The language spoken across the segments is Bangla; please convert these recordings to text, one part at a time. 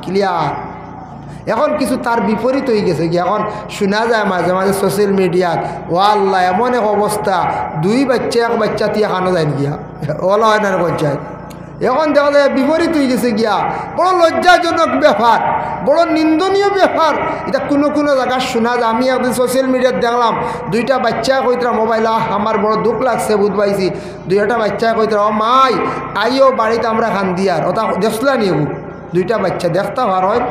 ক্লিয়ার। এখন কিছু তার বিপরীত হয়ে গেছে কি, এখন শোনা যায় মাঝে মাঝে সোশ্যাল মিডিয়াত, ও আল্লাহ এমন এক অবস্থা, 2 বাচ্চা 1 বাচ্চা দিয়ে খানো যায় গিয়া, ওলা হয় না পঞ্চায়েত। এখন দেখা যায় বিপরীত হয়ে গেছে গিয়া, বড় লজ্জাজনক ব্যাপার, বড় নিন্দনীয় ব্যাপার। এটা কোনো কোনো জায়গায় শোনা যায়। আমি একদিন সোশ্যাল মিডিয়াত দেখলাম 2টা বাচ্চা কইতরা মোবাইল, আমার বড় দুঃখ লাগছে, বুধ পাইছি। 2টা বাচ্চা কইতরা, ও মাই আইও বাড়িতে আমরা খান দিয়ার, ওটা দেখলা নিয়ে 2টা বাচ্চা দেখতে পার হয়।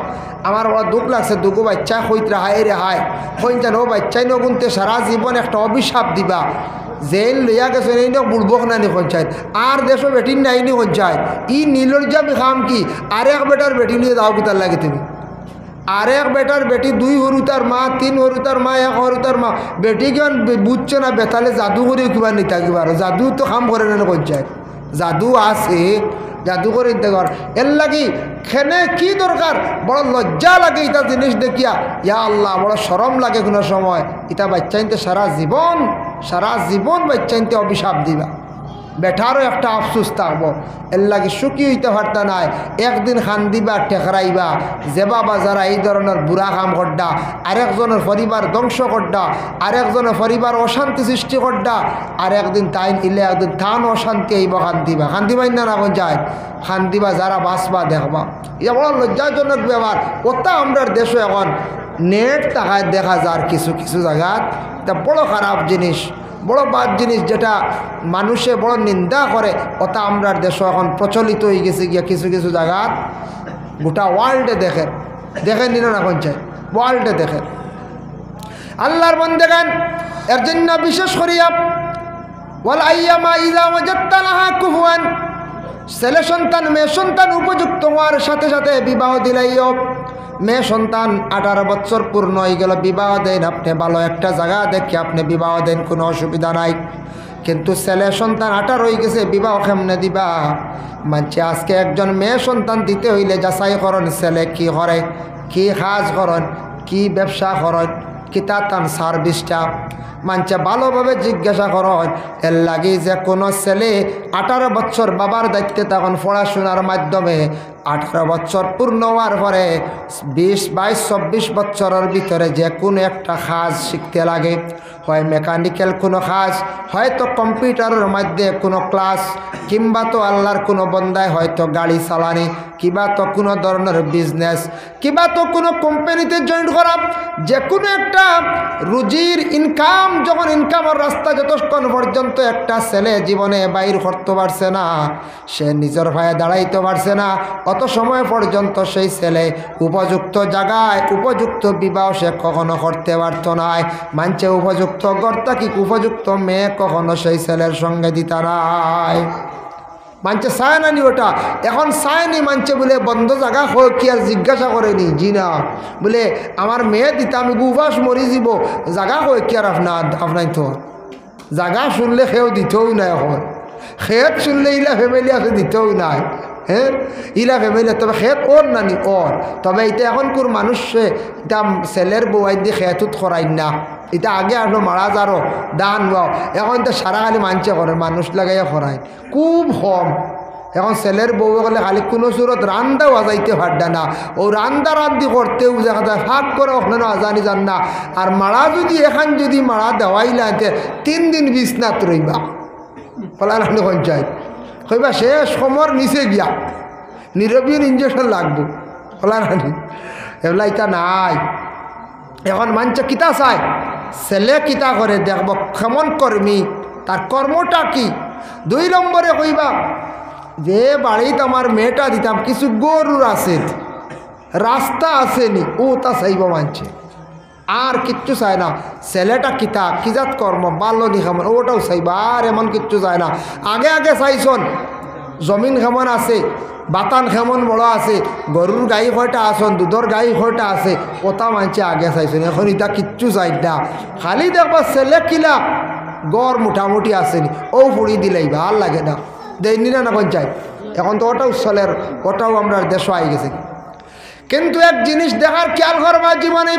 আমার বড় দুঃখ লাগছে, 2 বাচ্চা কইতরা হায় রে হায়, কইন যেন ও বাচ্চাই নগুনতে সারা জীবন একটা অভিশাপ দিবা। জেল লইয়া গেছে এই বুড়বক নানি পঞ্চায়েত, আর দেশও বেটির নাইনি পঞ্চায়েত। ই নীলজ্জা খাম কি, আরেক বেটার বেটি নিয়ে যাও কি তার লাগে তুমি? আরেক বেটার বেটি 2 হরুতার মা, 3 হরুতার মা, 1 হরুতার মা, বেটি কেমন বুঝছো না? বেতালে জাদু করেও কিবা নিতে কিবার, জাদু তো কাম করে না পঞ্চায়েত, জাদু আছে, জাদু করে নিতে কর। এর লাগি খেনে কি দরকার, বড় লজ্জা লাগে এটা জিনিস দেখিয়া, ইয়া আল্লাহ বড় শরম লাগে কোনো সময়। এটা বাচ্চাইনতে সারা জীবন বাচ্চাইনতে অভিশাপ দিবা, বেটারও একটা আফসোস থাকবো। এর লাগে সুখী হইতে পারতা নাই। একদিন খান দিবা ঠেকরাইবা, যেবা বাজারা এই ধরনের বুড়া কাম করডা, আরেকজনের পরিবার ধ্বংস করডা, আরেকজনের পরিবার অশান্তি সৃষ্টি করডা, আর একদিন তাইন ইলে একদিন থান অশান্তি আইব। খান দিবাই না এখন যায় খান দিবা, যারা বাঁচবা দেখবা। এটা বড় লজ্জাজনক ব্যাপার। ওটা আমরার দেশে এখন নেট তাকায় দেখা যার কিছু কিছু জায়গাত, এটা বড় খারাপ জিনিস, বড় বাদ জিনিস, যেটা মানুষে বড় নিন্দা করে। ওটা আমরার দেশে এখন প্রচলিত হয়ে গেছে গিয়া কিছু কিছু জায়গাত, গোটা ওয়ার্ল্ডে দেখেন নিল না পঞ্চায়েত, ওয়ার্ল্ডে দেখেন। আল্লাহর বান্দাগান এর জন্য বিশেষ করিয়া ওয়াল আইয়ামা ইযা ওয়াজাদতা লাহা কুফুয়ান, ছেলে সন্তান মেয়ে সন্তান উপযুক্ত হওয়ার সাথে সাথে বিবাহ দিলাইও। মেয়ে সন্তান 18 বছর পূর্ণ হয়ে গেল, বিবাহ দেন। আপনি ভালো একটা জায়গা দেখে আপনি বিবাহ দেন, কোনো অসুবিধা নাই। কিন্তু ছেলে সন্তান 18 হয়ে গেছে, বিবাহ কেমনে দিবা? মানছে আজকে একজন মেয়ে সন্তান দিতে হইলে যাচাই করেন, ছেলে কি করে, কি কাজ করেন, কি ব্যবসা করেন, কি তার সার্ভিসটা মানছে ভালোভাবে জিজ্ঞাসা করেন। এর লাগে যে কোনো ছেলে 18 বছর বাবার দায়িত্বে তখন পড়াশোনার মাধ্যমে 18 বছর পূর্ণ হওয়ার পরে 20, 22, 24 বছরের ভিতরে যে কোনো একটা কাজ শিখতে লাগে। হয় মেকানিক্যাল কোনো কাজ, হয়তো কম্পিউটারের মধ্যে কোনো ক্লাস, কিংবা তো আল্লাহর কোনো বন্দায় হয়তো গাড়ি চালানি, কিংবা তো কোনো ধরনের বিজনেস, কিংবা তো কোনো কোম্পানিতে জয়েন করা। যে কোনো একটা রুজির ইনকাম, যখন ইনকামের রাস্তা যতক্ষণ পর্যন্ত একটা ছেলে জীবনে বাইর করতে পারছে না, সে নিজের ভাইয়ে দাঁড়াইতে পারছে না, অত সময় পর্যন্ত সেই ছেলে উপযুক্ত জায়গায় উপযুক্ত বিবাহ সে কখনো করতে পারত না। মানছে উপযুক্ত কর্তা কি উপযুক্ত মেয়ে কখনো সেই ছেলের সঙ্গে দিতা নাই। মানছে চায় না নি ওটা, এখন চায়নি মানছে বলে বন্ধ জায়গা হোক কি আর জিজ্ঞাসা করেনি, জি না বলে আমার মেয়ে দিতে আমি গুফাস মরি যাব, জায়গা হোক কি আর আপনার তো জায়গা শুনলে সেও দিতেও নাই, এখন খেত শুনলে ইলা ফ্যামিলি আছে দিতেও নাই। হ্যাঁ ইলা ফ্যামিলি, তবে খেত ওর নানি ওর, তবে এটা এখন কোর মানুষে এটা ছেলের বউয়াই দিয়ে খেতুত করাই না। এটা আগে আসলো মারা যারো দান বাও, এখন তো সারা খালি মানছে করে মানুষ লাগাইয়া করায় খুব কম। এখন ছেলের বউ গেলে খালি কোনো সুরত রান্দাও আজাইতে পারডা না, ও রান্দি করতেও দেখা যায় ফাঁক করে ওখানে আজানি যান না। আর মারা যদি এখান যদি মারা দেওয়াই লাইতে 3 দিন বিছনাত রইবা, ফলান পঞ্চায়েত কইবা শেষ সমর নিচে গিয়া নিরবীর ইঞ্জেকশন লাগবো, ফলান এগুলা ইটা নাই। এখন মানছে কিতা চায়, ছেলে কিতা করে দেখব কেমন কর্মী, তার কর্মটা কি। 2 নম্বরে কইবা যে বাড়িতে আমার মেয়েটা দিতাম কিছু গরুর আছে, রাস্তা আসেনি, ও তা চাইব মানছে, আর কিচ্ছু চায় না। ছেলেটা কিতা কিজাত কর্ম বাল্য নি কেমন, ওটাও চাইবা, আর এমন কিচ্ছু চায় না। আগে চাইছন জমিন কেমন আছে, বাতান কেমন বড় আছে, গরুর গাই কয়টা আসন, দুধর গাই কয়টা আছে, ওটা মানছে আগে চাইছেন। এখন এটা কিচ্ছু চাই না, খালি দেখবা ছেলে কিলা গড় মোটামুটি আসেনি, ও ফুড়ি দিলেই ভাল লাগে না, দেয়নি না পঞ্চায়েত। এখন তো ওটাও চলের, ওটাও আমরা দেশ আই গেছে। কিন্তু এক জিনিস দেখার খেয়াল করবা, জীবনে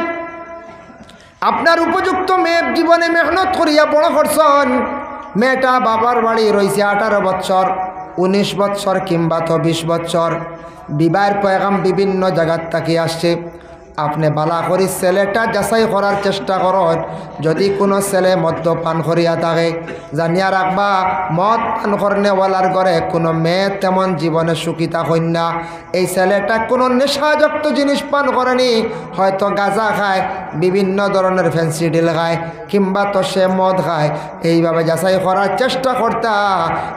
আপনার উপযুক্ত মেয়ে জীবনে মেহনত করিয়া বড় করছেন, মেয়েটা বাবার বাড়ি রয়েছে 18 বছর, 19 বছর কিংবা তো 20 বছর, বিবাহের পয়গাম বিভিন্ন জায়গার থেকে আসছে। আপনি বালা করি ছেলেটা যাচাই করার চেষ্টা করেন। যদি কোনো ছেলে মদ্যপান করিয়া থাকে, জানিয়া রাখবা মদ পান করনেওয়ালার ঘরে কোনো মেয়ে তেমন জীবনে সুখী থাকেন না। এই ছেলেটা কোনো নেশাযুক্ত জিনিস পান করেনি, হয়তো গাঁজা খায়, বিভিন্ন ধরনের ফ্যান্সি ডিল খায়, কিংবা তো সে মদ খায়। এইভাবে যাচাই করার চেষ্টা করতা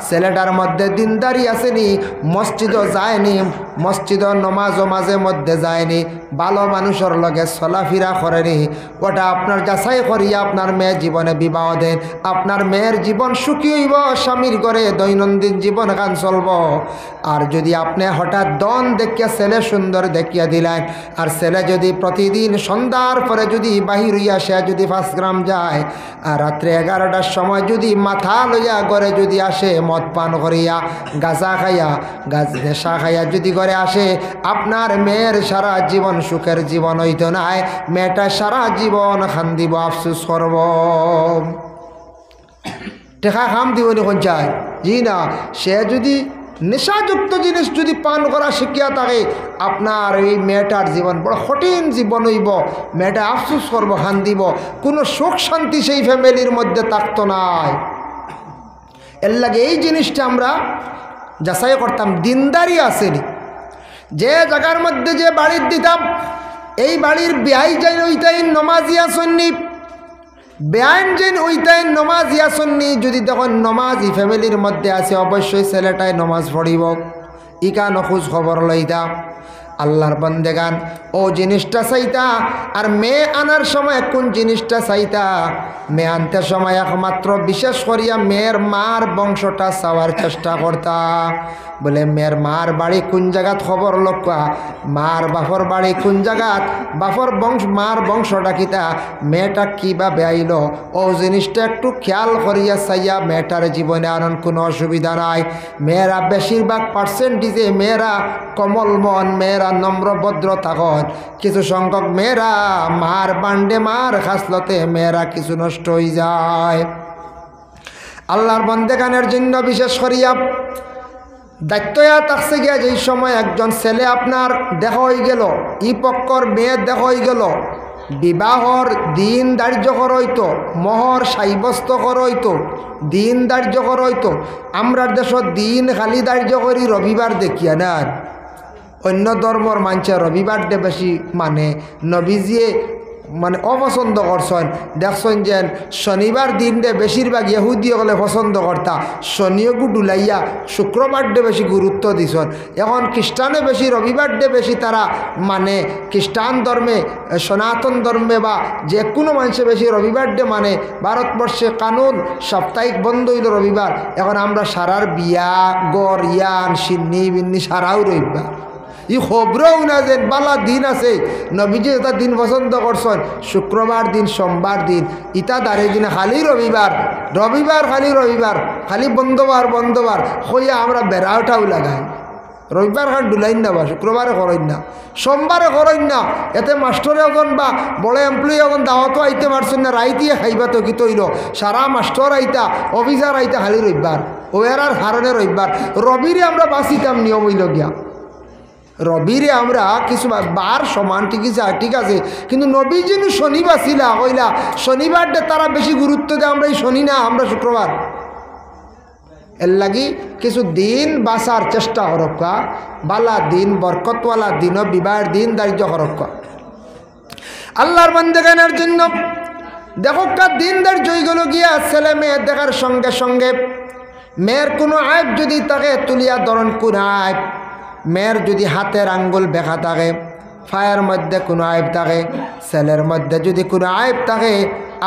ছেলেটার মধ্যে দিনদারি আসেনি, মসজিদও যায়নি, মসজিদও নমাজও মাঝে মধ্যে যায়নি, ভালো মানুষের লগে চলাফেরা করেনি। ওটা আপনার যাচাই করিয়া আপনার মেয়ের জীবনে বিবাহ দেন। আপনার মেয়ের জীবন সুখী হইব, স্বামীর ঘরে দৈনন্দিন জীবন গান চলব। আর যদি আপনি হঠাৎ দন দেখিয়া ছেলে সুন্দর দেখিয়া দিলেন, আর ছেলে যদি প্রতিদিন সন্ধ্যার পরে যদি বাহির হইয়া সে যদি 5 গ্রাম যায়, আর রাত্রে 11টার সময় যদি মাথা লইয়া ঘরে যদি আসে মদ পান করিয়া, গাঁজা খাইয়া, নেশা খাইয়া যদি ঘরে আসে, আপনার মেয়ের সারা জীবন সুখের জীবন হইত নাই, মেয়েটা সারা জীবন খান দিব, আফসুস করব। টেকা খাম দিব যখন চায়, জি না। সে যদি নেশাযুক্ত জিনিস যদি পান করা শিখিয়া থাকে, আপনার এই মেয়েটার জীবন বড় কঠিন জীবন হইব, মেয়েটা আফসুস করব, খান দিব, কোনো সুখ শান্তি সেই ফ্যামিলির মধ্যে থাকতো নাই। এর লাগে এই জিনিসটা আমরা যাচাই করতাম, দিনদারি আসেনি। যে জায়গার মধ্যে যে বাড়ির দিতাম, এই বাড়ির বেআই যাই ওইটাই নমাজিয়া সন্নি, বেআইন যেন ওইটাই নমাজিয়া সন্নি। যদি দেখুন নমাজি ফ্যামিলির মধ্যে আছে, অবশ্যই ছেলেটাই নমাজ পড়িব, ইকা নখোঁজ খবর লইতা। আল্লাহর বন্দেগান ও জিনিসটা চাইতা। আর মেয়ে আনার সময় কোন জিনিসটা চাইতা? মেয়ে আনতে সময় একমাত্র বিশেষ করিয়া মেয়ের মার বংশটা চাওয়ার চেষ্টা করতা। বলে মেয়ের মার বাড়ি কোন জায়গাত খবর লক্ষ্য, মার বাপর বাড়ি কোন জায়গাত, বাপর মার বংশটা কিতা, মেয়েটা কীভাবে আইল, ও জিনিসটা একটু খেয়াল করিয়া চাইয়া মেয়েটার জীবনে আনন্দ কোনো অসুবিধা নাই। মেয়েরা বেশিরভাগ পার্সেন্টেজে মেয়েরা কমল মন, মেয়েরা নম্র ভদ্র থাকত। কিছু সংখ্যক মেয়েরা মার বান্ডে মার খাসলতে মেয়েরা কিছু নষ্ট হয়ে যায়। আল্লাহর বন্দেগানের জন্য বিশেষ করিয়া দায়িত্বয়া থাকছে গিয়া, যেই সময় একজন ছেলে আপনার দেখা হয়ে গেল, ই পক্ষর মেয়ে দেখা হয়ে গেল, বিবাহর দিন ধার্য করা হইতো, মোহর সাব্যস্ত করা হইতো, দিন ধার্য করা হইতো। আমরা দেশত দিন খালি ধার্য করি রবিবার দেখিয়া না। অন্য ধর্মর মানুষের রবিবার ডে বেশি মানে, নবীজিয়ে মানে অপছন্দ করছেন। দেখছেন যে শনিবার দিন ডে বেশিরভাগ ইহুদি হলে পছন্দ করতা, শনিও ডুলাইয়া শুক্রবার ডে বেশি গুরুত্ব দিছেন। এখন খ্রিস্টানে বেশি রবিবার ডে বেশি তারা মানে, খ্রিস্টান ধর্মে, সনাতন ধর্মে বা যে কোনো মানুষে বেশি রবিবার ডে মানে। ভারতবর্ষে কানুন সাপ্তাহিক বন্ধ হইল রবিবার। এখন আমরা সারার বিয়া গড় ইয়ান সিন্নি বিন্নি সারাও রবিবার। ই খবরও না যে বালা দিন আছে, নবীজি এটা দিন পছন্দ করছেন, শুক্রবার দিন, সোমবার দিন, ইটা দাঁড়িয়ে দিন খালি রবিবার, রবিবার খালি রবিবার, খালি বন্ধবার বন্ধবার হইয়া আমরা বেড়াওটাও লাগাই। রবিবার খান ডুলাইন না, বা শুক্রবারে করেন না, সোমবারে করেন না। এতে মাস্টরে এখন বা বড় এমপ্লয়ি এখন দাওয়াতও আইতে পারছেন না, রাইতিয়ে খাইবা তো কি তৈল, সারা মাস্টর আইতা, অফিসার আইতা খালি রবিবার, ওয়ার হারণে রবিবার। রবিরে আমরা বাঁচিতাম নিয়ম হইল গিয়া, রবিরে আমরা কিছু বার সমান ঠিক আছে, কিন্তু নবী যেন শনিবার ছিলা হইলা, শনিবারটা তারা বেশি গুরুত্ব দেয়, আমরা এই শনি না, আমরা শুক্রবার। এর লাগি কিছু দিন বাঁচার চেষ্টা করক্কা, বালা দিন, বরকতওয়ালা দিন, বিবাহের দিন ধার্য করক্কা। আল্লাহর বান্দাগানের জন্য দেখো দিন ধার্য হয়ে গেল গিয়া, ছেলে মেয়ে দেখার সঙ্গে সঙ্গে মেয়ের কোনো আইব যদি তাকে তুলিয়া ধরন কোন আইব, মেয়ের যদি হাতের আঙ্গুল বেঁকা থাকে, পায়ের মধ্যে কোনো আইব থাকে, ছেলের মধ্যে যদি কোনো আইব থাকে,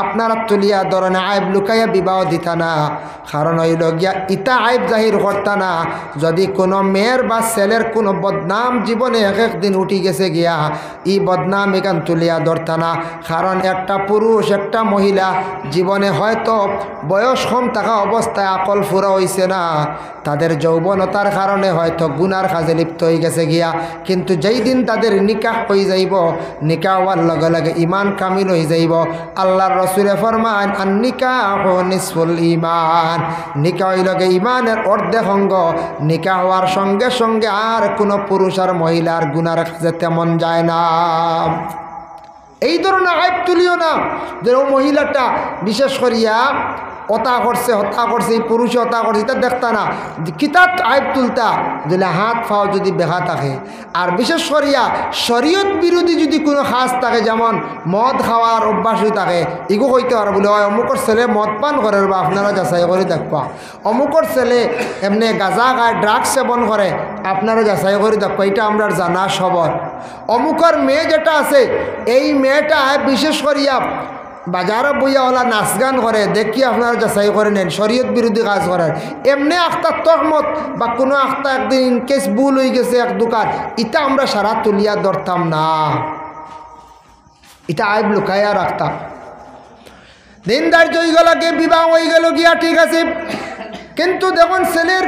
আপনারা তুলিয়া ধরনের আইব লুকাইয়া বিবাহ দিতা না। কারণ হইল গিয়া ইটা আইব জাহির করতা না। যদি কোনো মেয়ের বা ছেলের কোনো বদনাম জীবনে এক একদিন উঠি গেছে গিয়া, ই বদনাম এখান তুলিয়া ধরতা না। কারণ একটা পুরুষ একটা মহিলা জীবনে হয়তো বয়স কম থাকা অবস্থায় আকল ফুরা হইছে না, তাদের যৌবনতার কারণে হয়তো গুনার কাজে লিপ্ত হয়ে গেছে গিয়া, কিন্তু যেই দিন তাদের নিকাহ হয়ে যাইব, নিকাহ হওয়ার লগে লগে ইমান কামিল হয়ে যাইব, আল্লাহর রাসূলে ফরমান আন-নিকাহু নিসফুল ঈমান, নিকাহ হইল ঈমানের অর্ধেক অঙ্গ। নিকাহ হওয়ার সঙ্গে সঙ্গে আর কোনো পুরুষ আর মহিলার গুনার কাছে তেমন যায় না। এই ধরনের আইব তুলিও না যে ও মহিলাটা বিশেষ করিয়া হতা করছে এই পুরুষে হতা করছে, এটা দেখতা না। কিতাব আইব তুলতা যদি হাত ফাও যদি বেহা থাকে, আর বিশেষ করিয়া শরীয়ত বিরোধী যদি কোনো খাস থাকে, যেমন মদ খাওয়ার অভ্যাস হয়ে থাকে, এগো কইতে পারে বলে হয় অমুকর ছেলে মদ পান করে, বা আপনারা যাচাই করে দেখবা। অমুকর ছেলে এমনি গাঁজা খায়, ড্রাগস সেবন করে, আপনারা যাচাই করে দেখবা। এটা আমরা জানা সবর। অমুকর মেয়ে যেটা আছে, এই মেয়েটা বিশেষ করিয়া বাজারে বইয়াওয়ালা নাচ গান করে, দেখি আপনারা যাচাই করে নেন, শরীয়ত বিরোধী কাজ করেন। এমনি আখতার তহমত বা কোনো আখতা একদিন ইনকেস ভুল হয়ে গেছে এক দোকান, এটা আমরা সারা তুলিয়া ধরতাম না, এটা আইব লুকাইয়া রাখতাম। দিন ধার্য হয়ে গেল, বিবাহ হয়ে গেল গিয়া ঠিক আছে, কিন্তু দেখুন ছেলের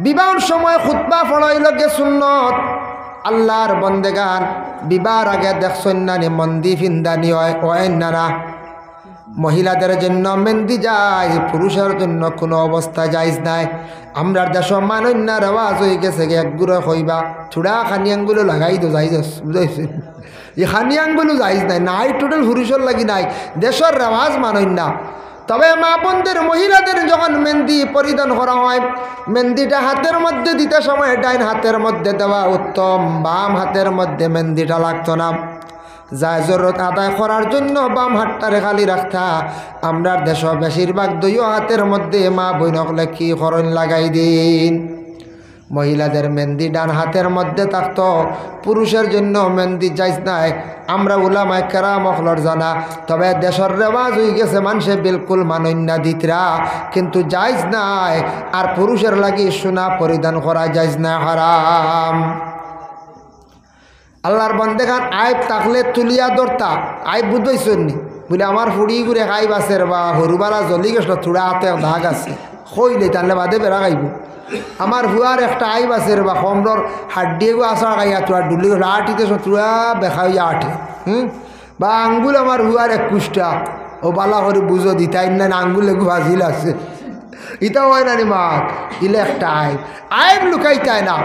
বিবাহর সময় খুতবা পড়াইল গে সুন্নত। আল্লাহর বন্দেগান বিবাহর আগে দেখছেন না মন্দি ফিন্দানি হয় না, মহিলাদের জন্য মেহেন্দি যায়, পুরুষের জন্য কোনো অবস্থা যাইজ নাই। আমরা দেশ মানন্য রেওয়াজ হয়ে গেছে, একগুলো হইবা থোড়া খানিয়াংগুলো লাগাই তো যাইজ, বুঝাইছেন? এই খানিয়াংগুলো যাইজ নাই টোটাল পুরুষের লাগি নাই, দেশের রেওয়াজ মানন্য। তবে মা বোনদের মহিলাদের যখন মেহেন্দি পরিধান করা হয়, মেহেন্দিটা হাতের মধ্যে দিতে সময় ডাইন হাতের মধ্যে দেওয়া উত্তম, বাম হাতের মধ্যে মেহেন্দিটা লাগতো না। যা জরুরত আদায় করার জন্য বাম হাতটারে খালি রাখতা। আমরা দেশ বেশিরভাগ দুই হাতের মধ্যে মা বইনকলে কি খরণ লাগাই দিন। মহিলাদের মেহেন্দি ডান হাতের মধ্যে থাকতো, পুরুষের জন্য মেহেন্দি যাইজ নাই। আমরা উলামায়ে কেরাম মখলর জানা, তবে দেশের রেওয়াজ হয়ে গেছে মানুষে বিলকুল মানন্য দিতরা, কিন্তু যাইজ নাই। আর পুরুষের লাগি সোনা পরিধান করা যাইজ না, হারাম। আল্লাহর বন্দেগান আইব থাকলে তুলিয়া ধরতা। আইব বুঝাইছেন নি বলে আমার ফুড়ি ঘুরে খাইব আছে বা হরুবালা জ্বলি গেছিল, থোড়া হাতে দাগ আছে, খইলে তাহলে বাদে বেড়া খাইব। আমার হুয়ার একটা আইব আছে বা কমরর হাড্ডিয়ে গো আসার খাইয়া তোরা ডুলি আটিতে তোরা বেখাইয়া আঠে, বা আঙ্গুল আমার হুয়ার 21টা, ও বালা করে বুঝো দিতাই না, আঙ্গুল এগু ভাজিল আছে, ইটা হয় না রে মা, ইলে একটা আইব। আইব লুকাইতায় না,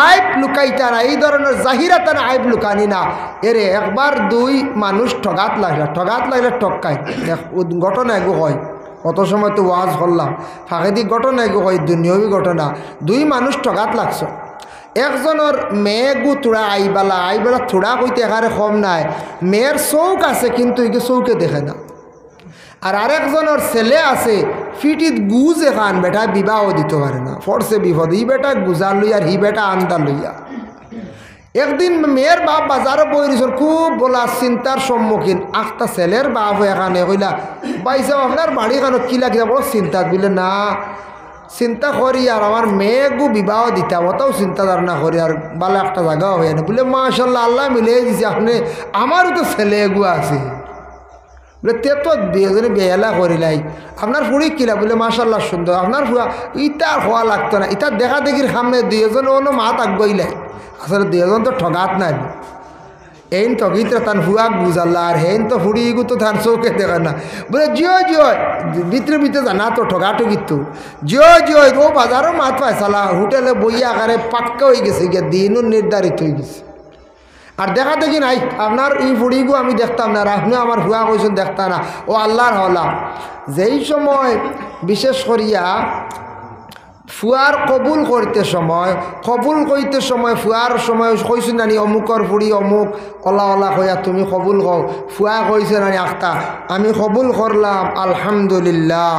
আইব লুকাইতা না, এই ধরনের জাহিরাতা না আইব লুকানি না। এরে একবার দুই মানুষ ঠগাত লাগলে টক্কায় ঘটনা এগো হয়। কত সময় তো ওয়াজ করলাম, ফাঁকেদি ঘটনা এগো হয়, দুনিয়াবী ঘটনা। দুই মানুষ ঠগাত লাগছ, একজনের মেয়ে গু তোড়া আইবালা থোড়া কইতে এখানে কম নাই, মেয়ের চৌক আছে কিন্তু একে চৌকে দেখে না। আর আরেকজনের ছেলে আছে ফিটিত গুজ এখান, বেটা বিবাহ দিতে পারে না, ফরসে বিপদ, ই বেটা গুজা লইয়া, হি বেটা আন্দা লইয়া। একদিন মেয়ের বাপ বাজারে বইরিছর, খুব বলা চিন্তার সম্মুখীন। আখটা ছেলের বাপ এখানে কইলা, বাইসা আপনার বাড়ি খানো কি লাগিয়া বড় চিন্তা, বলে না চিন্তা করি আর আমার মেয়ে গু বিবাহ দিতাম, অতও চিন্তা ধারণা করি আর ভালো একটা জায়গাও হয় না। বলে মাশাল্লাহ আল্লাহ মিলিয়ে দিছে, আপনি আমারও তো ছেলে এগু আছে। বলে তে তো দুজনে বেহেলা করিলাই, আপনার ফুড়ি কিলা? বলে মাশাল্লাহ সুন্দর, আপনার ফুয়া ইটা হওয়া লাগতো না, ইটা দেখা দেখির সামনে দুজন অন্য মাত আগুইলাই। আসলে দুজন তো ঠগাত নাই, এইন ঠগিতে তান ফুয়াক বুঝাল্লা, আর হেন তো ফুড়ি গু তো তার চৌকে দেখা না। বলে জিও ভিতরে জানা তো ঠগাঠগিত তো জিও ও বাজারও মাত পাইছালা, হোটেলে বইয়া আকারে পাক্কা হয়ে গেছে, গিয়ে দিনও নির্ধারিত হয়ে গেছে। আর দেখা দেখি নাই আপনার এই ফুড়িগু আমি দেখতাম না, আপনি আমার হুয়া কইছেন দেখতা না। ও আল্লাহর হলা, যেই সময় বিশেষ করিয়া ফুয়ার কবুল করতে সময় ফুয়ার সময় কইছেন নানি অমুকর ফুড়ি অমুক ওলা কইয়া তুমি কবুল কও, ফুয়া কইছে নানি আখতা আমি কবুল করলাম আলহামদুলিল্লাহ।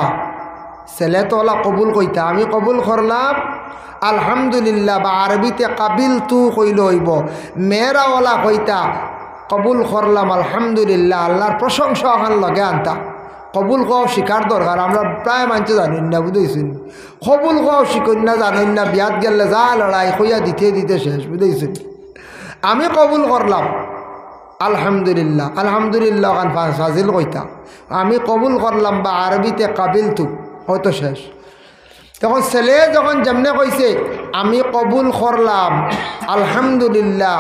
ছেলে তো ওলা কবুল কইতা, আমি কবুল করলাম আলহামদুলিল্লাহ, বা আরবিতে কাবিল তু কইল হইব। মেয়েরা ওলা কইতা কবুল করলাম আলহামদুলিল্লাহ, আল্লাহর প্রশংসা ওখান লগে আনতা। কবুল খাও শিকার দরকার, আমরা প্রায় মানছে জানেন না, বুঝেছেন? কবুল খাও শিখুন না, জানেন না, বিয়াত গেলে যা লড়াই কইয়া দিতে শেষ, বুঝেছেন? আমি কবুল করলাম আলহামদুলিল্লাহ, আলহামদুলিল্লাহ ওখান ফাজিল কইতা, আমি কবুল করলাম বা আরবিতে কাবিল তু হয়তো শেষ। তখন ছেলে যখন যেমনে কইছে আমি কবুল করলাম আলহামদুলিল্লাহ,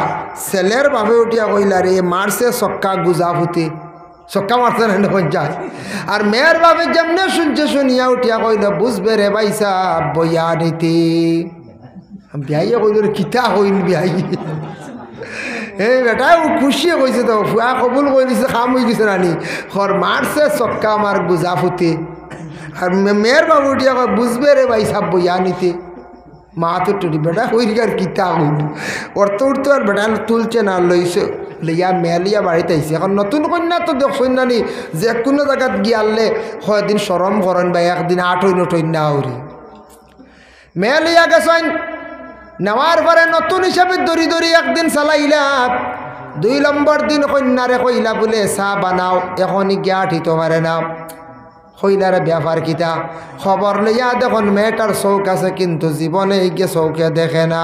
ছেলের ভাবে উঠিয়া কইলা রে মারছে চক্কা গুজা ফুতে, চক্কা মারছে না পঞ্চায়েত। আর মেয়ের বাবে যেমনে শুনছে শুনিয়া উঠিয়া কইল বুঝবে রে ভাইসা বইয়া নীতি। বিয়াইয়ে কইল রে কিতা হইল বিয়াই। এই বেটা খুশিয়ে কইছে তো ফুয়া কবুল করে দিছে কাম হয়ে গেছে রানি ঘর মারছে চক্কা আমার গুজা ফুতে। আর মেয়ের বাবু উঠিয়া কয় বুঝবে রে ভাই সাব বইয়া নিতে। মা তো টুটি বেটা হইরিকার কিতা হইল ওর তো উঠতো আর বেটা তুলছে না লইছে লইয়া মেলিয়া বাড়িতে আইসি। এখন নতুন কন্যা তো দেখছেন নানি যে কোনো জায়গাত গিয়ালে কয়দিন সরম করেন বা একদিন আট হইন টইন না হরি মেয়ে লইয়া গেছেন। নেওয়ার পরে নতুন হিসাবে দড়ি দড়ি একদিন চালাইলাম। 2 নম্বর দিন কন্যারে কইলা বলে চা বানাও এখনই গিয়া ঠিতো মারে না। কইলারে ব্যাপার কিতা খবর লইয়া দেখুন মেয়েটার চৌক আছে কিন্তু জীবনে গিয়ে চৌকে দেখে না।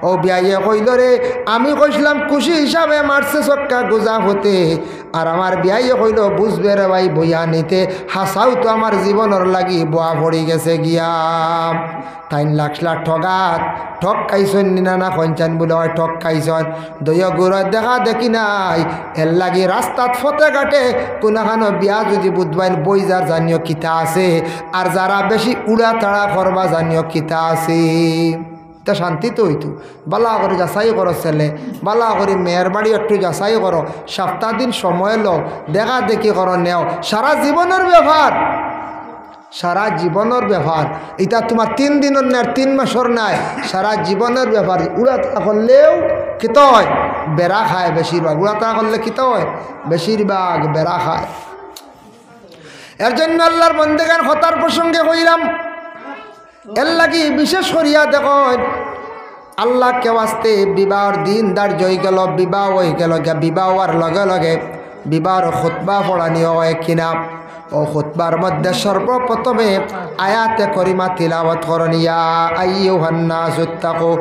ও বিয়াইয়ে কইল রে আমি কইছিলাম খুশি হিসাবে মারছে চক্কা গুজা হতে। আর আমার বিয়াইয়ে কইল বুঝবে রে ভাই বইয়া নিতে হাসাও তো আমার জীবনের লাগি বোয়া পড়ি গেছে গিয়া। 3 লাখ ঠগাত ঠক খাইছন নিনা না কঞ্চান বলে হয় ঠক খাইছন দইয়া গুড় দেখা দেখি নাই। এর লাগি রাস্তাত ফতে ঘাটে কোনখানো বিয়া যদি বুধবাইল বইজার জানিও কিতা আছে। আর যারা বেশি উড়া তাড়া করবা জানিও কিতা আছে। তা শান্তি তো হইতো বালা করে যাচাই করো ছেলে বালা করে মেয়ের বাড়ি একটু যাচাই করো 7 দিন সময় লো দেখা দেখি করো নেও। সারা জীবনের ব্যাপার সারা জীবনের ব্যাপার এটা তোমার 3 দিনের না 3 মাসের নাই সারা জীবনের ব্যাপার। উড়াতা করলেও কিত হয় বেড়া খায় বেশিরভাগ। উড়াতা করলে কিত হয় বেশিরভাগ বেড়া খায়। এর জন্য আল্লাহর বন্দেগান হতার প্রসঙ্গে কইলাম এর লাগি বিশেষ করিয়া দেখো আল্লাহ কেউ আসতে বিবাহর দিন ধার্য হয়ে গেল বিবাহ হয়ে গেল গিয়া বিবাহ হওয়ার লগে লগে বিবাহর খুতবা পড়ানি হয় কিনা। ও খুতবার মধ্যে সর্বপ্রথমে আয়াতে করিমা তিলাওয়াত করুন ইয়া আইয়ুহান নাসু তাকু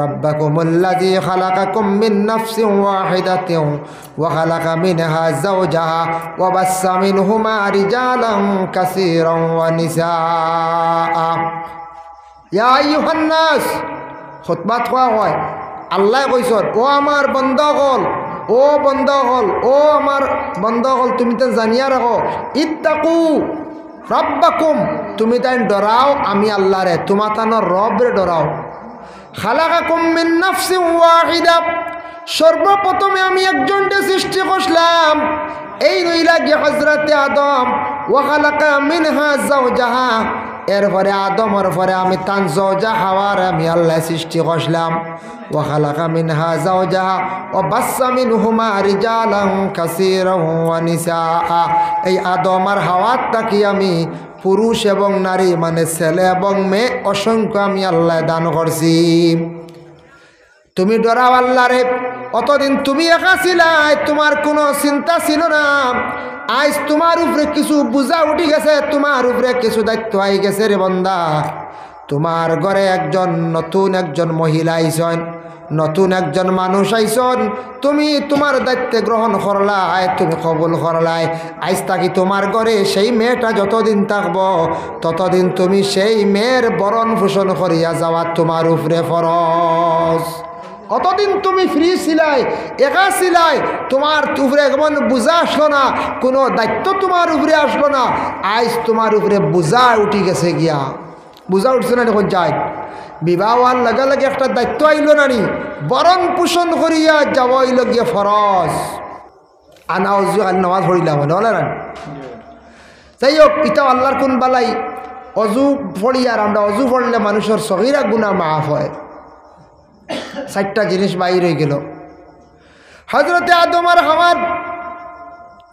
রাব্বাকুমুল্লাযী খালাকাকুম মিন নাফসিন ওয়াহিদাতিন ওয়া খালাকা মিনহা যাওজাহা ওয়া বাসসা মিনহুমা রিজালান কাসীরান ওয়া নিসাআ। ইয়া আইয়ুহান নাস খুতবাত কোয়া হয় আল্লাহ কইছন ও আমার বন্দাগণ ও বন্দাগণ ও আমার বন্দাগণ তুমি তো জানিয়া রাখো ইত্তাকু রাব্বাকুম তুমি তাই ডরাও আমি আল্লাহরে তোমার তানোর রবরে ডরাও। খালাকাকুম মিন নাফসিন ওয়াহিদা সর্বপ্রথমে আমি একজনকে সৃষ্টি করলাম এই নইলা গিয়ে হযরতে আদম ওয়া খালাকা মিনহা যাওজাহা এরপরে আদমের পরে আমি তান যাওজা হাওয়ার আমি আল্লাহ সৃষ্টি করলাম। ওয়া খালাকা মিনহা যাওজাহা ওয়া বাসসা মিনহুমা রিজালান কাসীরান ওয়া নিসাআ এই আদম আর হাওয়ার তাকি আমি পুরুষ এবং নারী মানে ছেলে এবং মেয়ে অসংখ্য আমি আল্লাহ দান করছি। তুমি ডরাও আল্লাহরে। অতদিন তুমি একা ছিলাই তোমার কোনো চিন্তা ছিল না। আজ তোমার উপরে কিছু বোঝা উঠে গেছে তোমার উপরে কিছু দায়িত্ব আই গেছে রে বন্দা। তোমার ঘরে নতুন একজন মহিলা আইসন নতুন একজন মানুষ আইসন তুমি তোমার দায়িত্ব গ্রহণ করলাই তুমি কবুল করলাই। আজ তাকি তোমার ঘরে সেই মেয়েটা যতদিন থাকবো ততদিন তুমি সেই মেয়ের বরণ পোষণ করিয়া যাওয়া তোমার উপরে ফরজ। অতদিন তুমি ফ্রি ছিলাই একা ছিলাই তোমার উপরে এমন বোঝা আসলো না কোনো দায়িত্ব তোমার উপরে আসলো না। আজ তোমার উপরে বোঝা উঠি গেছে গিয়া বোঝা উঠছে না এখন যাই বিবাহ হওয়ার লগে লগে একটা দায়িত্ব আইল না নি বরণ পোষণ করিয়া যাব আইল গিয়ে ফরজ। আনা অজু নামাজ পড়িলাম হলে না যাই হোক ইটা আল্লাহর কোন বালাই অজু পড়ি আর আমরা অজু পড়লে মানুষের সগীরা গুনাহ মাফ হয়। 4টা জিনিস বাইর হয়ে গেল। হযরতে আদম আর হাওয়ার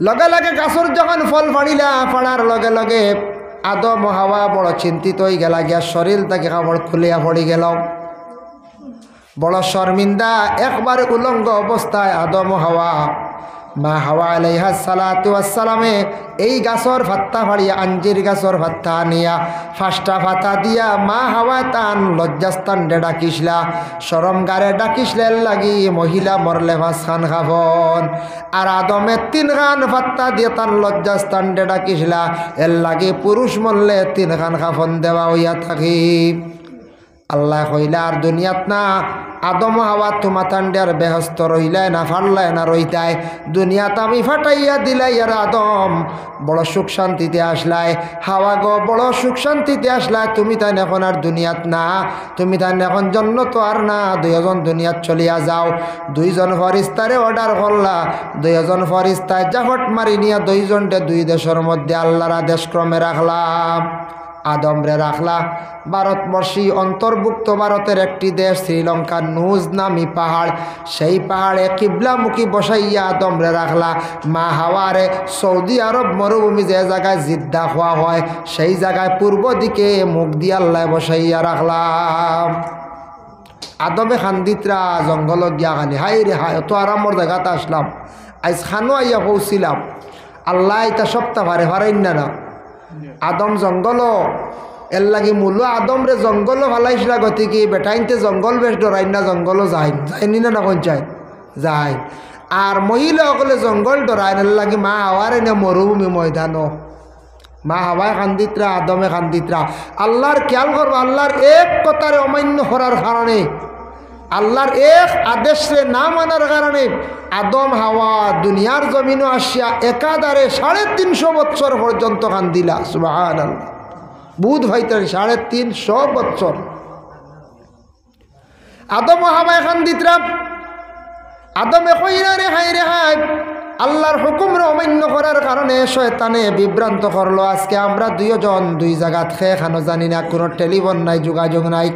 লগে লগে গাছর যখন ফল ফাড়িলা ফাড়ার লগে লগে আদম ও হাওয়া বড় চিন্তিত হয়ে গেল গিয়া শরীর তাকে কাপড় খুলিয়া পড়ি গেল বড় শর্মিন্দা একবার উলঙ্গ অবস্থায় আদম ও হাওয়া। মা হাওয়া আলাইহিস সালাতু ওয়াস সালামে এই গাছর ফাত্তা ফাড়িয়া আঞ্জির গাছর ফাত্তা আনিয়া 5টা ফাতা দিয়া মা হাওয়া তান লজ্জাস্থান ডাকিসলা শরম গারে ডাকিসলের লাগি মহিলা মরলে 5 খান খাবন আর আদমে 3 খান ফাত্তা দিয়ে তান লজ্জাস্থান ডাকিসলা এর লাগি পুরুষ মরলে 3 খান খাফন দেওয়া হইয়া থাকি। আল্লাহ কইলা আর দুনিয়াত না আদম হাওয়া তোমাতান্ডার বেহস্ত রইলাই না ফারলাই না রইতাই দুনিয়াত আমি ফাটাইয়া দিলাই আর আদম বড় সুখ শান্তিতে আসলাই হাওয়া গো বড় সুখ শান্তিতে আসলাই তুমি তাই এখন আর দুনিয়াত না তুমি তাই এখন জন্য তো আর না দুইজন দুনিয়াত চলিয়া যাও দুইজন ফরিস্তারে অর্ডার করলা দুইজন ফরিস্তায় জাফট মারি নিয়া দুইজনটে দুই দেশের মধ্যে আল্লাহর আদেশ ক্রমে রাখলাম আদমরে রাখলা ভারতবর্ষী অন্তর্ভুক্ত ভারতের একটি দেশ শ্রীলঙ্কার নুজ নামি পাহাড় সেই পাহাড়ে কিবলামুখী বসাইয়া আদমরে রাখলা মা হাওয়ারে সৌদি আরব মরুভূমি যে জায়গায় জিদ্দা হওয়া হয় সেই জায়গায় পূর্ব দিকে মুখ দিয়ে আল্লাহ বসাইয়া রাখলাম আদমে খান্দিতরা জঙ্গল গিয়া খালি হাই রে হাই তো আরামর জায়গাতে আসলাম আজ খানো আইয়া পৌঁছিলাম আল্লাহ এটা সপ্তাহ ভারে ভারেন না আদম জঙ্গল এর লাগি মূল আদম রে জঙ্গল ভালাইছিল গতিকে বেটাইনতে জঙ্গল বেশ ডরাই না জঙ্গল যায়নি না কোন চাই যায় আর মহিলাসকলে জঙ্গল ডরাইন এর লাগি মা হাওয়ার এনে মরুভূমি ময়দান মা হাওয়ায় খান্দিতরা আদমে খান্দিতরা আল্লাহর খেয়াল করবো আল্লাহর এক কথারে অমান্য করার কারণে আল্লাহর এক আদেশে না মানার কারণে আদম হাওয়া দুনিয়ার জমিনও আসিয়া একাধারে 350 বছর পর্যন্ত কান্দিলা সুবহানাল্লাহ বুধ ভাইতেন 350 বছর আদম হাওয়া কান্দিতরা আদমে কইরা রে হাই আল্লাহর হুকুমরে অমান্য করার কারণে শয়তানে বিভ্রান্ত করলো আজকে আমরা দুইজন দুই জায়গাত খেয়ে খানো জানি না কোনো টেলিফোন নাই যোগাযোগ নাই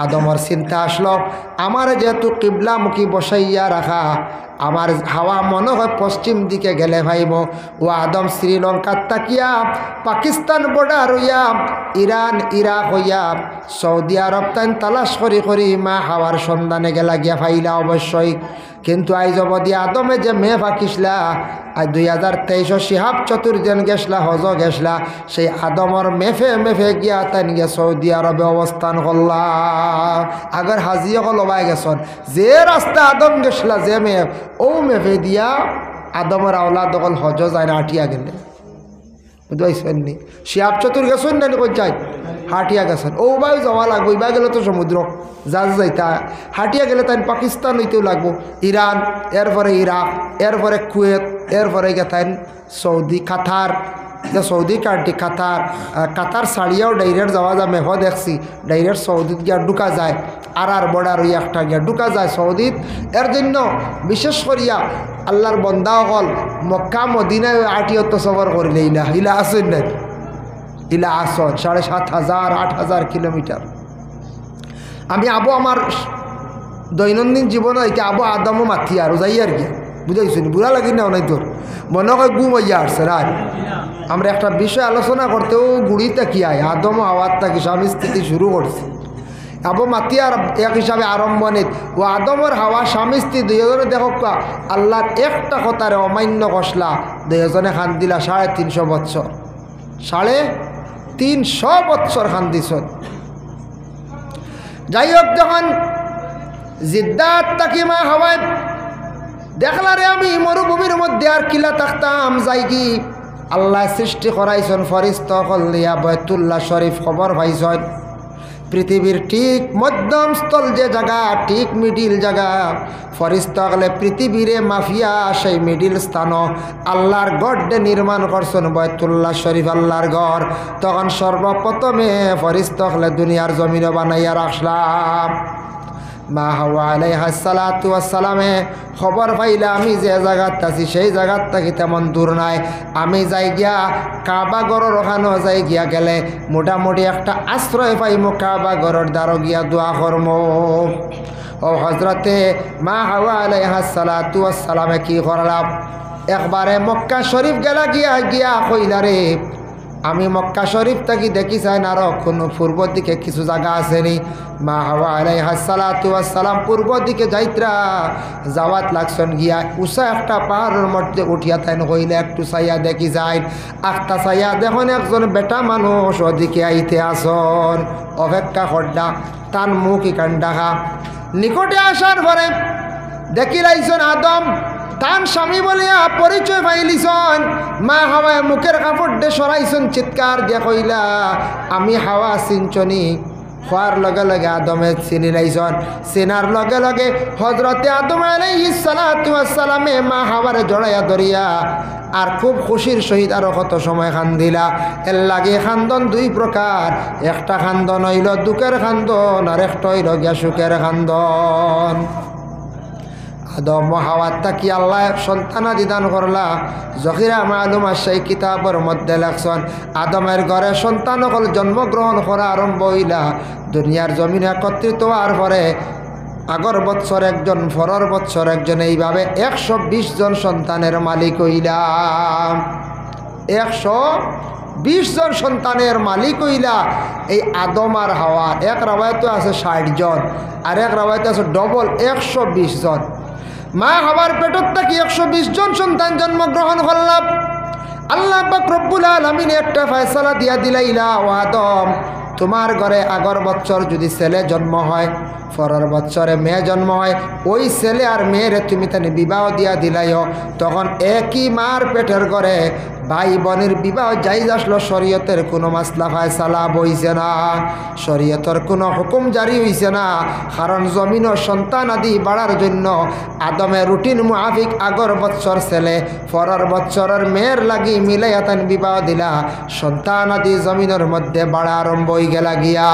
আদমর চিন্তা আসলো আমার যেহেতু কিবলামুখী বসাইয়া রাখা আমার হাওয়া মনে হয় পশ্চিম দিকে গেলে ভাইব ও আদম শ্রীলঙ্কার তাকিয়া পাকিস্তান বর্ডার হইয়া ইরান ইরাক হইয়া সৌদি আরব তাই তালাশ করি মা হাওয়ার সন্ধানে গেলা গিয়া ফাইলা অবশ্যই কিন্তু আইজ অবধি আদমে যে মেয়ে ফাঁকিসলা আর 2023 শিহাব চতুর্দিন গেছলা হজ গেছলা সেই আদমর মেফে গিয়া তাই গিয়া সৌদি আরবে অবস্থান করলা আগর হাজিয়া লবাই গেছন যে রাস্তা আদম গেছলা যে মেয়ে ও মেফে দিয়া আদমের আওলা দখল হজ যায় না হাটিয়া গেলে বুঝতে শিহাব চতুর গেছেন না কোন চাই হাটিয়া গেছেন ও বাই যাওয়া লাগবো ইবা গেলে তো সমুদ্র জাজ যাইতা হাটিয়া গেলে তাই পাকিস্তান হইতেও লাগবো ইরান এরপরে ইরাক এরপরে কুয়েত এরপরে গেতেন সৌদি কাতার যে সৌদি কান্ট্রি কাতার ছাড়িয়াও ডাইরেক্ট যাওয়া যায় মেহ দেখছি ডাইরেক্ট সৌদিত গিয়া ঢুকা যায় আর বর্ডার ওই একটা গিয়া ঢুকা যায় সৌদিত এর জন্য বিশেষ করিয়া আল্লাহর বন্দা হল মক্কা মদিনায় আটিয়ত সফর করিলে ইলা আসেন না ইলা আসন 7,500 8,000 কিলোমিটার আমি আবো আমার দৈনন্দিন জীবনে এটা আবো আদমও মাথি আর যাই আর কি বুঝাইছি বুড়া লাগি না অনেক তোর মনে হয় ঘুম হইয়া আসছে রাত আমরা একটা বিষয় আলোচনা করতেও গুড়িটা কি আয় আদম আওয়াজটা কি স্বামী স্থিতি শুরু করছি আবো মাতি আর এক হিসাবে আরম্ভণিত ও আদমর হাওয়া স্বামী স্ত্রী দুইজনে দেখো আল্লাহর একটা কথারে অমান্য কষলা দুইজনে খান দিলা 350 বছর 350 বছর খান দিছ যাই হোক যখন জিদ্দাত তাকিমা হাওয়ায় দেখলা রে আমি মরুভূমির মধ্যে আর কিলা থাকতাম যাই কি আল্লাহ সৃষ্টি করাইছেন ফরিস্তা কলিয়া বাইতুল্লাহ শরীফ খবর পাইছেন পৃথিবীর ঠিক মধ্যম স্থল যে জায়গা ঠিক মিডিল জায়গা ফরিস্তা গলে পৃথিবীরে মাফিয়া সেই মিডিল স্থান আল্লাহর গড়ে নির্মাণ করছেন বাইতুল্লাহ শরীফ আল্লাহর গড় তখন সর্বপ্রথমে ফরিস্তা গলে দুনিয়ার জমিনে বানাইয়া রাখলাম মা হাওয়া আলাইহিস সালাতু ওয়াস সালামে খবর পাইলা আমি যে জায়গাত আছি সেই জায়গাত থাকি তেমন দূর নাই আমি যাই গিয়া কাবা ঘরের ওখানে যাই গিয়া গেলে মোটামুটি একটা আশ্রয় পাইমো কাবা ঘরের দ্বারো গিয়া দোয়া করমো ও হজরতে মা হাওয়া আলাইহিস সালাতু ওয়াস সালামে কি করলাম একবারে মক্কা শরীফ গেলা গিয়া কইলা রে আমি মক্কা শরীফ থাকি দেখি চাই না আরো কোনো পূর্ব দিকে কিছু জায়গা আসেনি মা হাওয়া আলাইহিস সালাতু ওয়াস সালাম পূর্ব দিকে যাইত্রা যাওয়াত লাগছেন গিয়া উষা একটা পাহাড়ের মধ্যে উঠিয়া তাইন হইলে একটু চাইয়া দেখি যাই আখটা চাইয়া দেখুন একজন বেটা মানুষ ওদিকে আইতে আসন অপেক্ষা করডা তার মুখ ইকান ডাকা নিকটে আসার পরে দেখি লাইছেন আদম তান স্বামী বলিয়া পরিচয় পাইলিছন মা হাওয়ায় মুখের কাপড় দে সরাইছন চিৎকার দিয়া কইলা আমি হাওয়া চিনচনি খোয়ার লগে লগে আদমে চিনি লাইছন চিনার লগে লগে হজরতে আদম আলাইহিস সালাতু ওয়াস সালামে মা হাওয়ারে জড়াইয়া ধরিয়া আর খুব খুশির সহিত আরো কত সময় খান্দিলা। এর লাগে খান্দন দুই প্রকার, একটা খান্দন হইল দুঃখের খান্দন আর একটা হইল গিয়া সুখের খান্দন। আদম হাওয়াত তাকি আল্লাহ সন্তানাদি দান করলা। জহিরা মালুম সেই কিতাবের মধ্যে লেখছেন আদমের ঘরে সন্তান সকল জন্মগ্রহণ করা আরম্ভ হইলা। দুনিয়ার জমিনে একত্রিত হওয়ার পরে আগর বৎসর একজন, পরের বৎসর একজন, এইভাবে 120 জন সন্তানের মালিক হইলাম। 120 জন সন্তানের মালিক হইলা এই আদম আর হাওয়া। এক রাওয়ায়তে আছে 60 জন আর এক রাওয়ায়তে আছে ডবল 120 জন। মা হাওয়ার পেটত থেকে 120 জন সন্তান জন্মগ্রহণ করলাম। আল্লাহ পাক রব্বুল আলামিন একটা ফয়সালা দিয়া দিলাইলা, ও আদম তোমার ঘরে আগর বছর যদি ছেলে জন্ম হয়, পরের বছরে মেয়ে জন্ম হয়, ওই ছেলে আর মেয়েরে তুমি তানে বিবাহ দিয়া দিলাইও। তখন একই মার পেটের ঘরে ভাই বোনের বিবাহ জায়েজ আসলো। শরীয়তের কোনো মাসলা ফায়সালা বইছে না, শরীয়তের কোনো হুকুম জারি হইছে না। কারণ জমিন ও সন্তান আদি বাড়ার জন্য আদমের রুটিন মুআফিক আগর বছর ছেলে, পরের বছরের মেয়ের লাগি মিলাইয়া তান বিবাহ দিলা। সন্তান আদি জমিনের মধ্যে বাড়া আরম্ভ হয়ে গেলা গিয়া।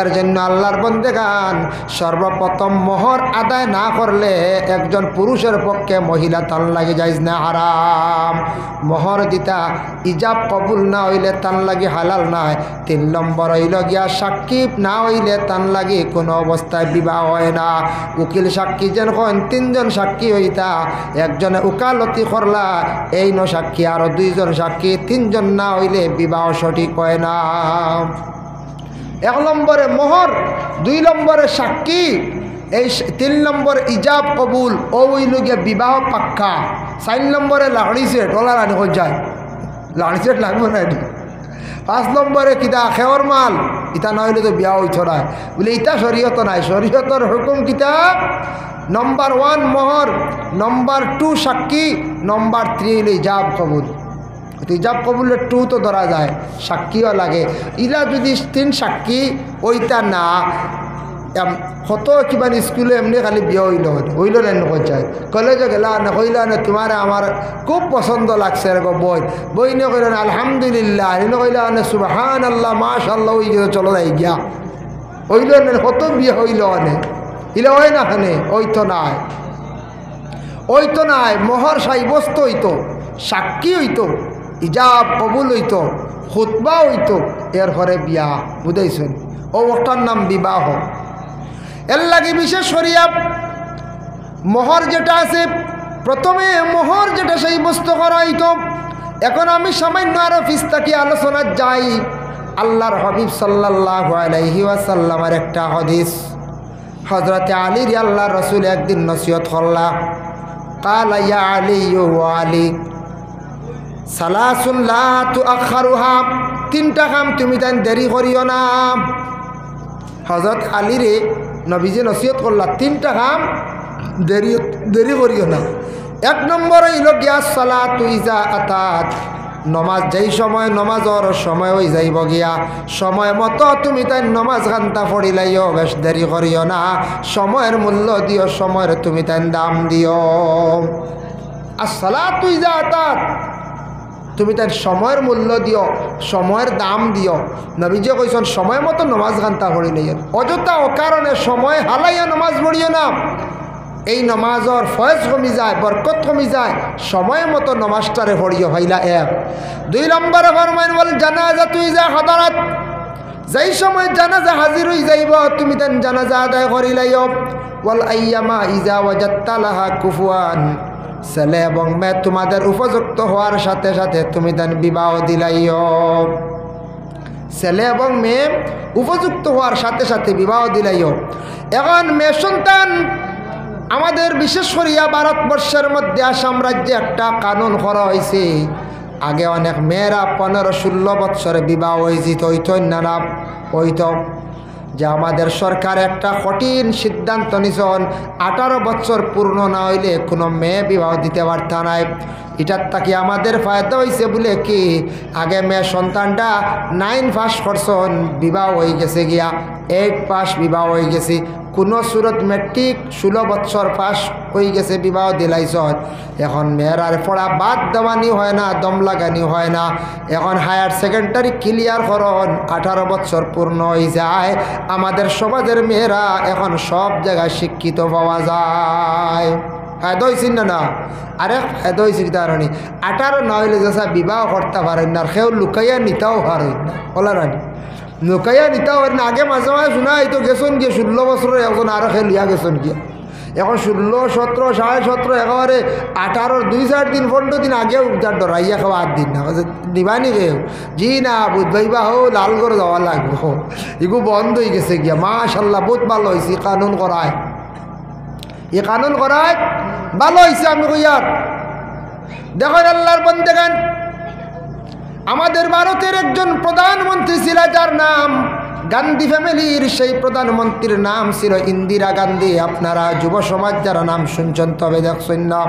এর জন্য আল্লাহর বন্দেগান সর্বপ্রথম মোহর আদায় না করলে একজন পুরুষের পক্ষে মহিলা তান লাগে যাইজ না, হারাম। মোহর দিতা ইজাব কবুল না হইলে তান লাগি হালাল নাই। 3 নম্বর হইল গিয়া সাক্ষী না হইলে তান লাগি কোনো অবস্থায় বিবাহ হয় না। উকিল সাক্ষী যেন হন 3 জন সাক্ষী হইতা, একজনে উকালতি করলা, এই ন সাক্ষী আরো 2 জন সাক্ষী, 3 জন না হইলে বিবাহ সঠিক হয় না। 1 নম্বরে মোহর, 2 নম্বরে সাক্ষী, এই 3 নম্বর ইজাব কবুল, ও হইল গিয়া বিবাহ পাক্কা। 4 নম্বরে লাড়ি সেট, ওলা রানি হয়ে যায়, লাড়ি সেট লাগবে না। 5 নম্বরে কিতা খেওর মাল, ইতা না হইলে তো বিয়া হইত না বলে, ইতা শরীয়ত নাই। শরীয়তর হুকুম কিতা? নম্বর 1 মোহর, নম্বর 2 সাক্ষী, নম্বর 3 হইল ইজাব কবুল। ইজাব কবুলের 2 তো ধরা যায়, সাক্ষীও লাগে। ইলা যদি 3 সাক্ষী ওইটা না, কত কিবা স্কুলে এমনি খালি বিয়ে হইল না নয়, কলেজে গেলা না হইলা না, তোমার আমার খুব পছন্দ লাগছে এরকম বই নিয়ে কইলেন আলহামদুলিল্লাহ, এনে কইলা না সুবহান আল্লাহ মাশাআল্লাহ, ওই চলো যাই গিয়া হইল না, কত বিয়ে হইল অনে ইলে হয় না খানে। ওই তো নাই, ওই তো নাই। মোহর সাব্যস্ত হইতো, সাক্ষী হইতো, ইজাব কবুল হইতো, খুতবা হইতো, এর ঘরে বিয়া, বুঝাইছেন? ও ওটার নাম বিবাহ। এর লাগে বিশেষ করিয়া মোহর যেটা আছে, প্রথমে মোহর যেটা সেই বস্তু করা হইতো। এখন আমি সামান্য আরো ফিস্তাকি আলোচনা যাই। আল্লাহর হাবিব সাল্লাল্লাহু আলাইহি ওয়াসাল্লামের একটা হাদিস, হযরতে আলীর আল্লাহ রাসূল একদিন নসিহত করলা, কালা ইয়া আলী ওয়া আলী সালাসুন লা তুআখারুহা, 3টা কাম তুমি তাই দেরি করিও না। হযরত আলীরে নবীজি নসিহত করলা, 3টা কাম দেরি করিও না। 1 নম্বর হইল গিয়া সালাতু ইজা আতাত, নমাজ যেই সময় নমাজর সময় হয়ে যাইব গিয়া, সময় মতো তুমি তাই নমাজ ঘন্টা পড়িলাইও, বেশ দেরি করিও না। সময়ের মূল্য দিও, সময়ের তুমি তাই দাম দিও। আর সালাতু ইজা আতাত, তুমি তাই সময়ের মূল্য দিও, সময়ের দাম দিও। নবীজি কইছেন সময় মতো নমাজ ঘন্টা পড়িলাইও, অযথা অকারণে সময় হালাইয়া নমাজ পড়িও না। এই নমাজর ফয়েজ কমি যায়, বরকত কমি যায়। সময় মতো নমাজটারে পড়িও ভাইলা। 1 2 নম্বরে ফরমাইন বল জানাজা তুই যা হাদারাত, যেই সময় জানাজা হাজির হয়ে যাইব তুমি তেন জানাজা আদায় করিলাইও। ওয়াল আইয়ামা ইজা ওয়াজাত্তা লাহা কুফুয়ান, ছেলে এবং মেয়ে তোমাদের উপযুক্ত হওয়ার সাথে সাথে তুমি তেন বিবাহ দিলাইও। ছেলে এবং মেয়ে উপযুক্ত হওয়ার সাথে সাথে বিবাহ দিলাইও। এখন মেয়ে সন্তান আমাদের বিশেষ করিয়া ভারতবর্ষের মধ্যে আসাম রাজ্যে একটা কানুন করা হয়েছে। আগে অনেক মেয়েরা 15-16 বৎসরে বিবাহ হয়েছে, হইত না হইত। যে আমাদের সরকার একটা কঠিন সিদ্ধান্ত নিছন 18 বছর পূর্ণ না হইলে কোনো মেয়ে বিবাহ দিতে পারত নাই। এটার তাকে আমাদের ফায়দা হয়েছে বলে কি আগে মেয়ে সন্তানটা 9 পাস করছন বিবাহ হয়ে গেছে গিয়া 8 পাস বিবাহ হয়ে গেছে, কোনো সুরত মেট্রিক 16 বছর পাস হয়ে গেছে বিবাহ দিলাইছ। এখন মেয়েরার পড়া বাদ দেওয়ানি হয় না, দম লাগানি হয় না। এখন হায়ার সেকেন্ডারি ক্লিয়ার করন 18 বছর পূর্ণ হয়ে যায়। আমাদের সমাজের মেয়েরা এখন সব জায়গায় শিক্ষিত পাওয়া যায়। ফায়দা হয়েছি না? আরে ফায়দা হয়েছি কারণে 18 না হইলে যেসা বিবাহ করতে পারেন না, সেও লুকাইয়া নিতেও পারেন না। বলা রানি লুকাইয়া নিতেও পারেন না। আগে মাঝে মাঝে শোনা হয়তো গেছেন গিয়ে 16 বছরের এখন আরো খেয়ে লিয়া গেছেন গিয়া। এখন 16, 17, 17.5 একেবারে 18 2-4 দিন 15 দিন আগেও যার ডরাইয়া খাওয়া 8 দিন না দিবানি কেউ জি না বুধবাইবা হো লাল করে যাওয়া লাগবো। এগু বন্ধ হয়ে গেছে গিয়া। মাশাল্লাহ বহুত ভালো হয়েছে কানুন করায়, এ কানুন করায় ভালো হয়েছে। আমি কইয়ার দেখেন আল্লাহর বন্দেগান, আমাদের ভারতের একজন প্রধানমন্ত্রী ছিল যার নাম গান্ধী ফ্যামিলির, সেই প্রধানমন্ত্রীর নাম ছিল ইন্দিরা গান্ধী। আপনারা যুব সমাজ যারা নাম শুনছেন তবে দেখছেন না,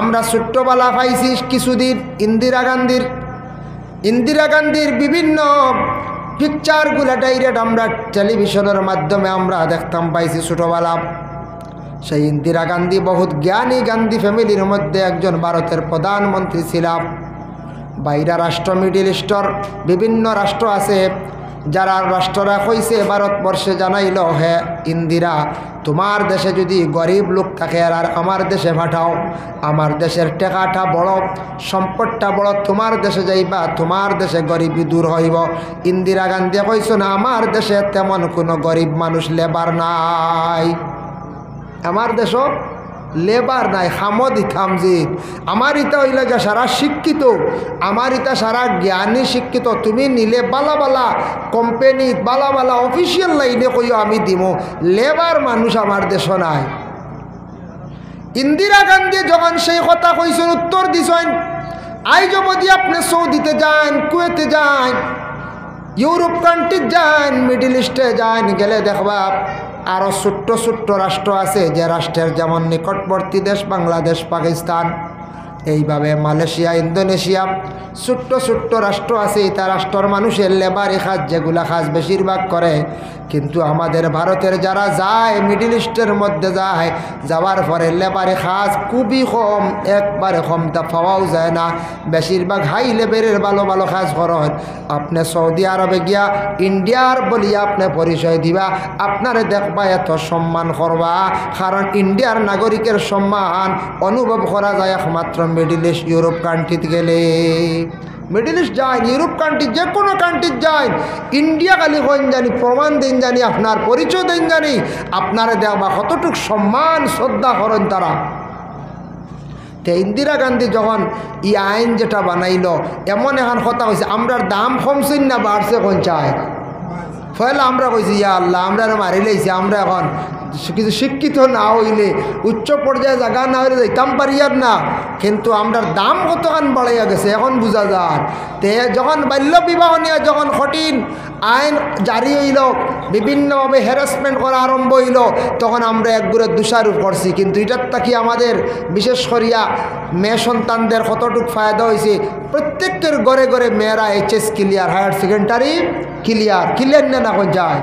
আমরা ছোট্টবেলা পাইছি কিছুদিন ইন্দিরা গান্ধীর বিভিন্ন পিকচারগুলো ডাইরেক্ট আমরা টেলিভিশনের মাধ্যমে আমরা দেখতাম পাইছি ছোটোবেলা। সেই ইন্দিরা গান্ধী বহুত জ্ঞানী, গান্ধী ফ্যামিলির মধ্যে একজন ভারতের প্রধানমন্ত্রী ছিলাম। বাইরা রাষ্ট্র, মিডিল ইস্টর বিভিন্ন রাষ্ট্র আছে, যারা রাষ্ট্ররা কইছে ভারতবর্ষে জানাইল, হে ইন্দিরা তোমার দেশে যদি গরিব লোক থাকে আর আমার দেশে পাঠাও, আমার দেশের টেকাটা বড়, সম্পদটা বড়, তোমার দেশে যাইবা, তোমার দেশে গরিবী দূর হইব। ইন্দিরা গান্ধী কইছ না আমার দেশে তেমন কোনো গরিব মানুষ লেবার নাই, আমার দেশ লেবার নাই, খামো দিতাম যে আমার ইটা হইলে গা সারা শিক্ষিত, আমার ইটা সারা জ্ঞানী শিক্ষিত। তুমি নিলে বালা বালা কোম্পানি বালা বালা অফিসিয়াল লাইনে কইও আমি দিব, লেবার মানুষ আমার দেশ নাই। ইন্দিরা গান্ধী যখন সেই কথা কইছেন উত্তর দিছেন, আইজ যদি আপনি সৌদিতে যান, কুয়েতে যান, ইউরোপ কান্ট্রি যান, মিডিল ইস্টে যান, গেলে দেখবা আরও ছোট্ট ছোট্ট রাষ্ট্র আছে, যে রাষ্ট্রের যেমন নিকটবর্তী দেশ বাংলাদেশ, পাকিস্তান, এইভাবে মালয়েশিয়া, ইন্দোনেশিয়া, ছোট্ট ছোট্ট রাষ্ট্র আছে। এটা রাষ্ট্রের মানুষের লেবারি কাজ যেগুলা কাজ বেশিরভাগ করে। কিন্তু আমাদের ভারতের যারা যায় মিডিল ইস্টের মধ্যে যায়, যাওয়ার পরে লেবারি কাজ খুবই কম, একবারে কম, তা পাওয়াও যায় না। বেশিরভাগ হাই লেভেলের ভালো ভালো কাজ করেন। আপনি সৌদি আরবে গিয়া ইন্ডিয়ার বলিয়া আপনি পরিচয় দিবা, আপনারে দেখবা এত সম্মান করবা, কারণ ইন্ডিয়ার নাগরিকের সম্মান অনুভব করা যায় একমাত্র মিডিল ইস্ট, ইউরোপ কান্ট্রিতে গেলে। মিডিল ইস্ট যায়, ইউরোপ কান্ট্রি, যে কোনো কান্ট্রি যায়, ইন্ডিয়া খালি কইন জানি, প্রমাণ দিন জানি, আপনার পরিচয় দিন জানি, আপনারা দেখবা কতটুক সম্মান শ্রদ্ধা করেন তারা। তো ইন্দিরা গান্ধী যখন এই আইন যেটা বানাইল, এমন এখন কথা কইছে, আমরার দাম কমছে না বাড়ছে কোন চায়, ফলে আমরা কইছি ইয়া আল্লাহ আমরা মারি লাইছি, আমরা এখন কিছু শিক্ষিত না হইলে, উচ্চ পর্যায়ে জায়গা না হইলে যাইতাম পারি আর না, কিন্তু আমরা দাম কতখান বাড়াইয়া গেছে এখন বোঝা যায়। তে যখন বাল্য বিবাহ নিয়ে যখন কঠিন আইন জারি হইল, বিভিন্নভাবে হ্যারাসমেন্ট করা আরম্ভ হইল, তখন আমরা একগুড়ে দোষারোপ করছি। কিন্তু এটার তাকি আমাদের বিশেষ করিয়া মেয়ে সন্তানদের কতটুকু ফায়দা হয়েছে, প্রত্যেকের ঘরে ঘরে মেয়েরা HS clear, higher secondary clear না না কোন যায়।